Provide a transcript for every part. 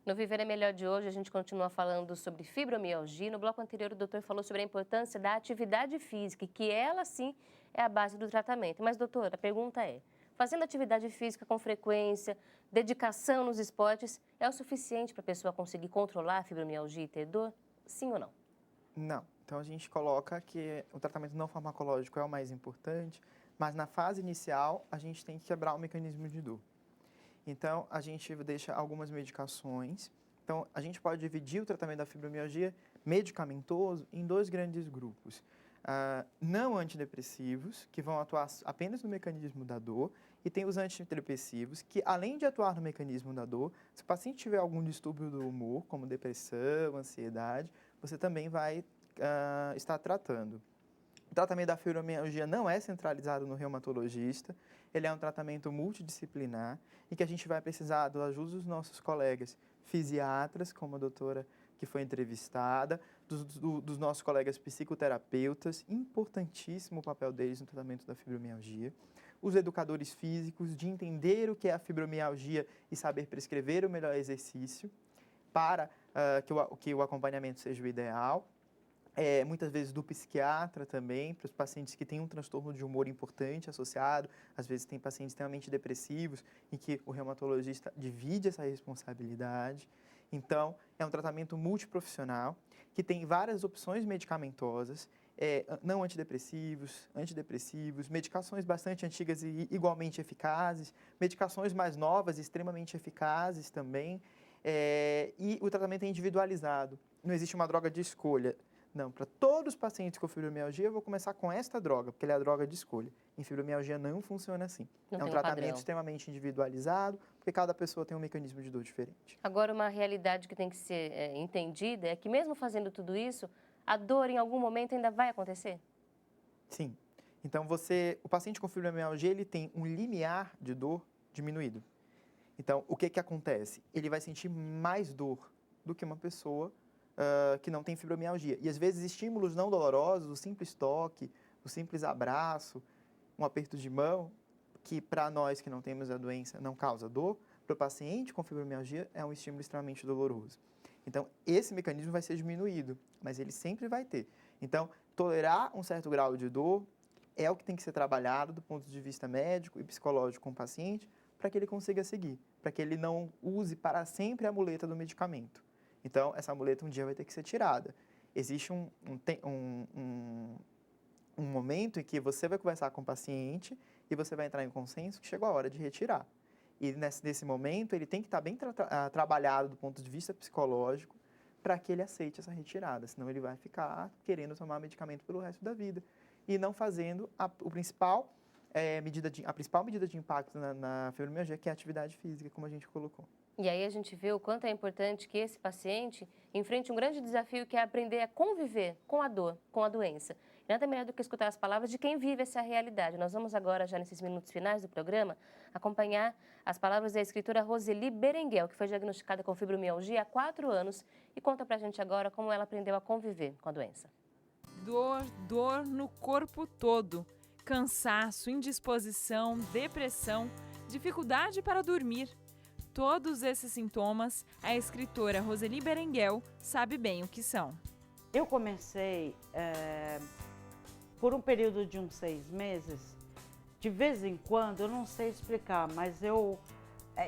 No Viver é Melhor de hoje, a gente continua falando sobre fibromialgia. No bloco anterior, o doutor falou sobre a importância da atividade física, e que ela, sim, é a base do tratamento. Mas, doutor, a pergunta é, fazendo atividade física com frequência, dedicação nos esportes, é o suficiente para a pessoa conseguir controlar a fibromialgia e ter dor? Sim ou não? Não. Então, a gente coloca que o tratamento não farmacológico é o mais importante, mas na fase inicial, a gente tem que quebrar o mecanismo de dor. Então, a gente deixa algumas medicações. Então, a gente pode dividir o tratamento da fibromialgia medicamentoso em dois grandes grupos. Não antidepressivos, que vão atuar apenas no mecanismo da dor, e tem os antidepressivos, que além de atuar no mecanismo da dor, se o paciente tiver algum distúrbio do humor, como depressão, ansiedade, você também vai estar tratando. O tratamento da fibromialgia não é centralizado no reumatologista, ele é um tratamento multidisciplinar e que a gente vai precisar da ajuda dos nossos colegas fisiatras, como a doutora que foi entrevistada, dos nossos colegas psicoterapeutas, importantíssimo o papel deles no tratamento da fibromialgia, os educadores físicos, de entender o que é a fibromialgia e saber prescrever o melhor exercício para que o acompanhamento seja o ideal. Muitas vezes do psiquiatra também, para os pacientes que têm um transtorno de humor importante associado, às vezes tem pacientes extremamente depressivos, em que o reumatologista divide essa responsabilidade. Então, é um tratamento multiprofissional, que tem várias opções medicamentosas, não antidepressivos, medicações bastante antigas e igualmente eficazes, medicações mais novas e extremamente eficazes também, e o tratamento é individualizado, não existe uma droga de escolha. Não, para todos os pacientes com fibromialgia, eu vou começar com esta droga, porque ela é a droga de escolha. Em fibromialgia não funciona assim. Não É um tem um tratamento padrão. extremamente individualizado, porque cada pessoa tem um mecanismo de dor diferente. Agora, uma realidade que tem que ser entendida é que mesmo fazendo tudo isso, a dor em algum momento ainda vai acontecer? Sim. Então, o paciente com fibromialgia, ele tem um limiar de dor diminuído. Então, o que que acontece? Ele vai sentir mais dor do que uma pessoa que não tem fibromialgia. E, às vezes, estímulos não dolorosos, o simples toque, o simples abraço, um aperto de mão, que para nós que não temos a doença não causa dor, para o paciente com fibromialgia é um estímulo extremamente doloroso. Então, esse mecanismo vai ser diminuído, mas ele sempre vai ter. Então, tolerar um certo grau de dor é o que tem que ser trabalhado do ponto de vista médico e psicológico com o paciente, para que ele consiga seguir, para que ele não use para sempre a muleta do medicamento. Então, essa muleta um dia vai ter que ser tirada. Existe um momento em que você vai conversar com o paciente e você vai entrar em consenso que chegou a hora de retirar. E nesse momento, ele tem que estar bem trabalhado do ponto de vista psicológico para que ele aceite essa retirada, senão ele vai ficar querendo tomar medicamento pelo resto da vida e não fazendo a principal medida de impacto na fibromialgia, que é a atividade física, como a gente colocou. E aí a gente vê o quanto é importante que esse paciente enfrente um grande desafio, que é aprender a conviver com a dor, com a doença. E nada melhor do que escutar as palavras de quem vive essa realidade. Nós vamos agora, já nesses minutos finais do programa, acompanhar as palavras da escritora Roseli Berenguel, que foi diagnosticada com fibromialgia há 4 anos e conta pra gente agora como ela aprendeu a conviver com a doença. Dor no corpo todo, cansaço, indisposição, depressão, dificuldade para dormir. Todos esses sintomas, a escritora Roseli Berenguel sabe bem o que são. Eu comecei por um período de uns 6 meses, de vez em quando, eu não sei explicar, mas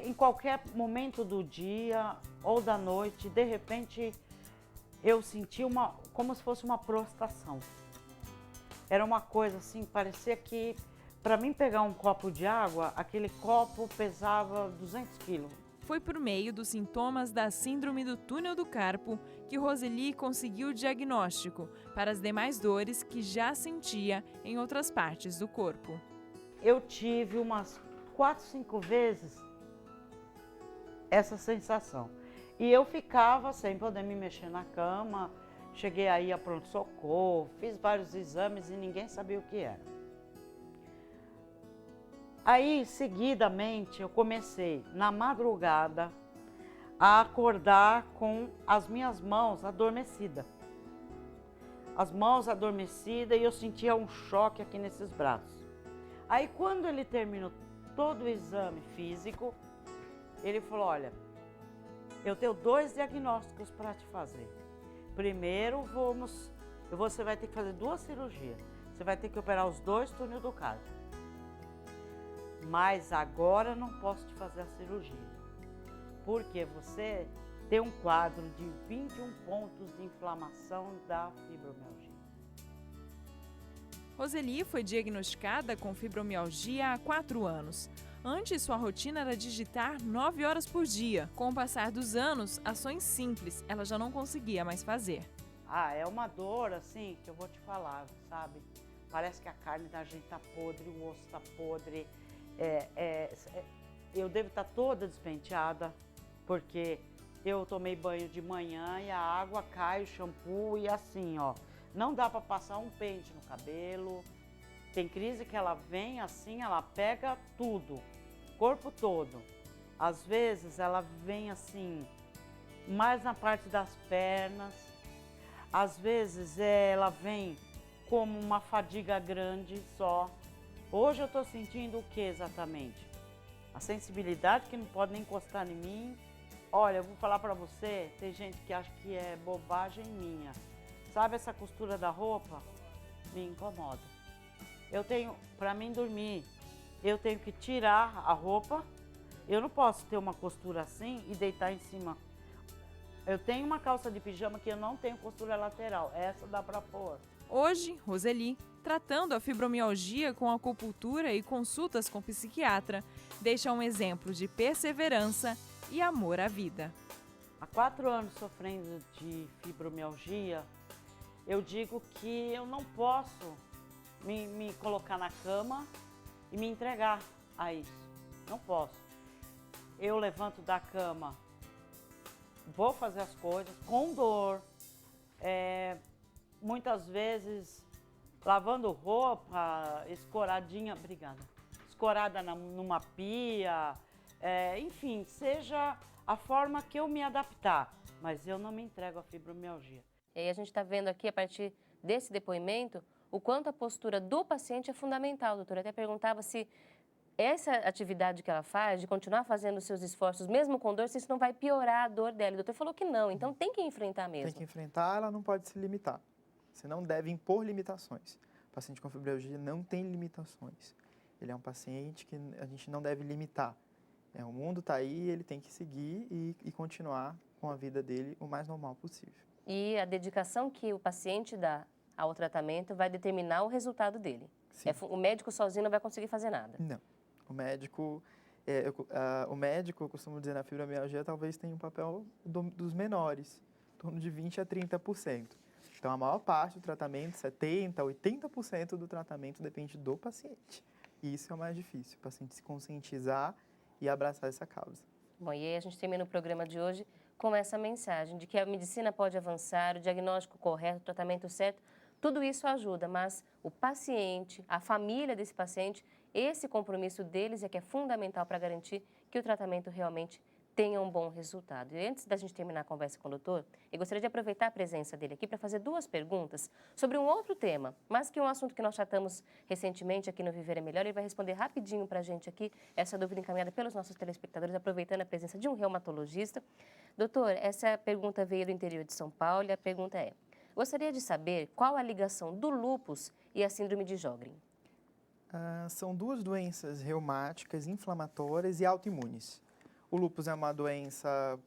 em qualquer momento do dia ou da noite, de repente, eu senti como se fosse uma prostração. Era uma coisa assim, parecia que para mim pegar um copo de água, aquele copo pesava 200 quilos. Foi por meio dos sintomas da síndrome do túnel do carpo que Roseli conseguiu o diagnóstico para as demais dores que já sentia em outras partes do corpo. Eu tive umas 4, 5 vezes essa sensação. E eu ficava sem poder me mexer na cama, cheguei aí a pronto-socorro, fiz vários exames e ninguém sabia o que era. Aí, seguidamente, eu comecei, na madrugada, a acordar com as minhas mãos adormecidas. As mãos adormecidas e eu sentia um choque aqui nesses braços. Aí, quando ele terminou todo o exame físico, ele falou, olha, Eu tenho 2 diagnósticos para te fazer. Primeiro, você vai ter que fazer 2 cirurgias. Você vai ter que operar os 2 túneis do cardio. Mas agora eu não posso te fazer a cirurgia. Porque você tem um quadro de 21 pontos de inflamação da fibromialgia. Roseli foi diagnosticada com fibromialgia há 4 anos. Antes, sua rotina era digitar 9 horas por dia. Com o passar dos anos, ações simples ela já não conseguia mais fazer. É uma dor assim que eu vou te falar, sabe? Parece que a carne da gente tá podre, o osso tá podre. Eu devo estar toda despenteada, porque eu tomei banho de manhã e a água cai, o shampoo e assim, ó. Não dá para passar um pente no cabelo. Tem crise que ela vem assim, ela pega tudo, corpo todo. Às vezes ela vem assim, mais na parte das pernas. Às vezes ela vem como uma fadiga grande só. Hoje eu estou sentindo o que exatamente? A sensibilidade que não pode nem encostar em mim. Olha, eu vou falar para você, tem gente que acha que é bobagem minha. Sabe essa costura da roupa? Me incomoda. Eu tenho, para mim dormir, eu tenho que tirar a roupa. Eu não posso ter uma costura assim e deitar em cima. Eu tenho uma calça de pijama que eu não tenho costura lateral. Essa dá para pôr. Hoje, Roseli, tratando a fibromialgia com acupuntura e consultas com psiquiatra, deixa um exemplo de perseverança e amor à vida. Há 4 anos sofrendo de fibromialgia, eu digo que eu não posso me colocar na cama e me entregar a isso. Não posso. Eu levanto da cama, vou fazer as coisas com dor, muitas vezes lavando roupa, escoradinha, obrigada, escorada numa pia, enfim, seja a forma que eu me adaptar, mas eu não me entrego à fibromialgia. E aí a gente está vendo aqui, a partir desse depoimento, o quanto a postura do paciente é fundamental, doutora. Eu até perguntava se essa atividade que ela faz, de continuar fazendo os seus esforços, mesmo com dor, se isso não vai piorar a dor dela. O doutor falou que não, então tem que enfrentar mesmo. Tem que enfrentar, ela não pode se limitar. Você não deve impor limitações. O paciente com fibromialgia não tem limitações. Ele é um paciente que a gente não deve limitar. O mundo está aí, ele tem que seguir e continuar com a vida dele o mais normal possível. E a dedicação que o paciente dá ao tratamento vai determinar o resultado dele. Sim. O médico sozinho não vai conseguir fazer nada. Não. O médico, eu costumo dizer, na fibromialgia talvez tenha um papel dos menores, em torno de 20% a 30%. Então, a maior parte do tratamento, 70%, 80% do tratamento depende do paciente. E isso é o mais difícil, o paciente se conscientizar e abraçar essa causa. Bom, e aí a gente termina o programa de hoje com essa mensagem de que a medicina pode avançar, o diagnóstico correto, o tratamento certo, tudo isso ajuda, mas o paciente, a família desse paciente, esse compromisso deles é que é fundamental para garantir que o tratamento realmente tenha um bom resultado. E antes da gente terminar a conversa com o doutor, eu gostaria de aproveitar a presença dele aqui para fazer 2 perguntas sobre um outro tema, mas que é um assunto que nós tratamos recentemente aqui no Viver é Melhor. Ele vai responder rapidinho para a gente aqui essa dúvida encaminhada pelos nossos telespectadores, aproveitando a presença de um reumatologista. Doutor, essa pergunta veio do interior de São Paulo e a pergunta é: gostaria de saber qual a ligação do lúpus e a síndrome de Sjögren? São 2 doenças reumáticas, inflamatórias e autoimunes. O lúpus é uma doença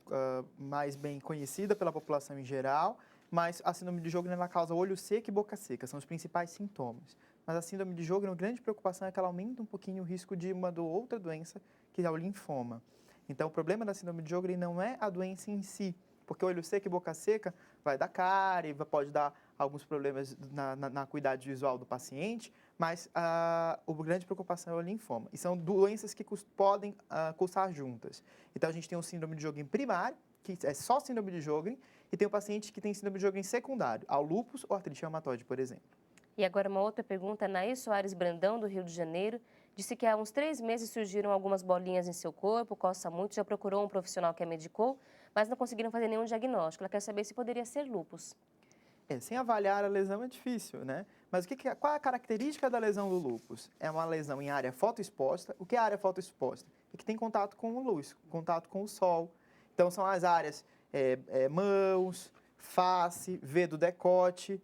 mais bem conhecida pela população em geral, mas a síndrome de Sjögren ela causa olho seco e boca seca, são os principais sintomas. Mas a síndrome de Sjögren, a grande preocupação é que ela aumenta um pouquinho o risco de uma outra doença, que é o linfoma. Então, o problema da síndrome de Sjögren não é a doença em si, porque olho seco e boca seca vai dar cárie, pode dar alguns problemas na acuidade visual do paciente, mas a grande preocupação é o linfoma. E são doenças que podem cursar juntas. Então, a gente tem o síndrome de Sjögren primário, que é só síndrome de Sjögren, e tem o paciente que tem síndrome de Sjögren secundário, ao lúpus ou artrite reumatoide, por exemplo. E agora uma outra pergunta, Naís Soares Brandão, do Rio de Janeiro, disse que há uns 3 meses surgiram algumas bolinhas em seu corpo, coça muito, já procurou um profissional que a medicou, mas não conseguiram fazer nenhum diagnóstico. Ela quer saber se poderia ser lúpus. Sem avaliar a lesão é difícil, né? Mas qual é a característica da lesão do lúpus? É uma lesão em área fotoexposta. O que é área fotoexposta? É que tem contato com a luz, contato com o sol. Então, são as áreas mãos, face, V do decote.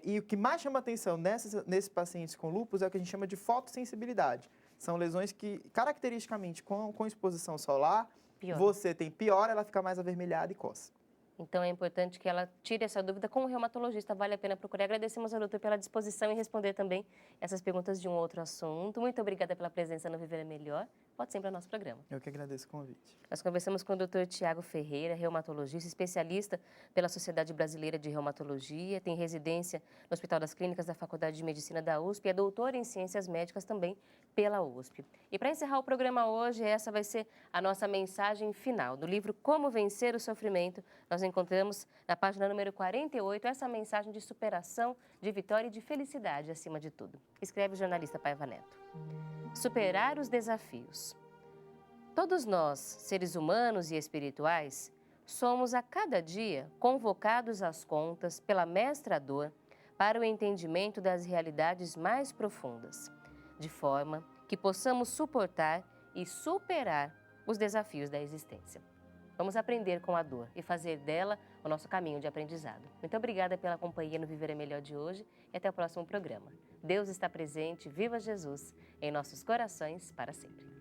E o que mais chama atenção nesses pacientes com lúpus é o que a gente chama de fotossensibilidade. São lesões que, caracteristicamente, com exposição solar, Pior. você tem pior, ela fica mais avermelhada e coça. Então é importante que ela tire essa dúvida com o reumatologista, vale a pena procurar. Agradecemos ao doutor pela disposição em responder também essas perguntas de um outro assunto. Muito obrigada pela presença no Viver é Melhor. Pode sempre ao nosso programa. Eu que agradeço o convite. Nós conversamos com o Dr. Tiago Ferreira, reumatologista, especialista pela Sociedade Brasileira de Reumatologia, tem residência no Hospital das Clínicas da Faculdade de Medicina da USP e é doutor em Ciências Médicas também pela USP. E para encerrar o programa hoje, essa vai ser a nossa mensagem final. Do livro Como Vencer o Sofrimento, nós encontramos na página número 48 essa mensagem de superação, de vitória e de felicidade acima de tudo. Escreve o jornalista Paiva Neto. Superar os desafios. Todos nós, seres humanos e espirituais, somos a cada dia convocados às contas pela mestra dor para o entendimento das realidades mais profundas, de forma que possamos suportar e superar os desafios da existência. Vamos aprender com a dor e fazer dela o nosso caminho de aprendizado. Muito obrigada pela companhia no Viver é Melhor de hoje e até o próximo programa. Deus está presente, viva Jesus, em nossos corações para sempre.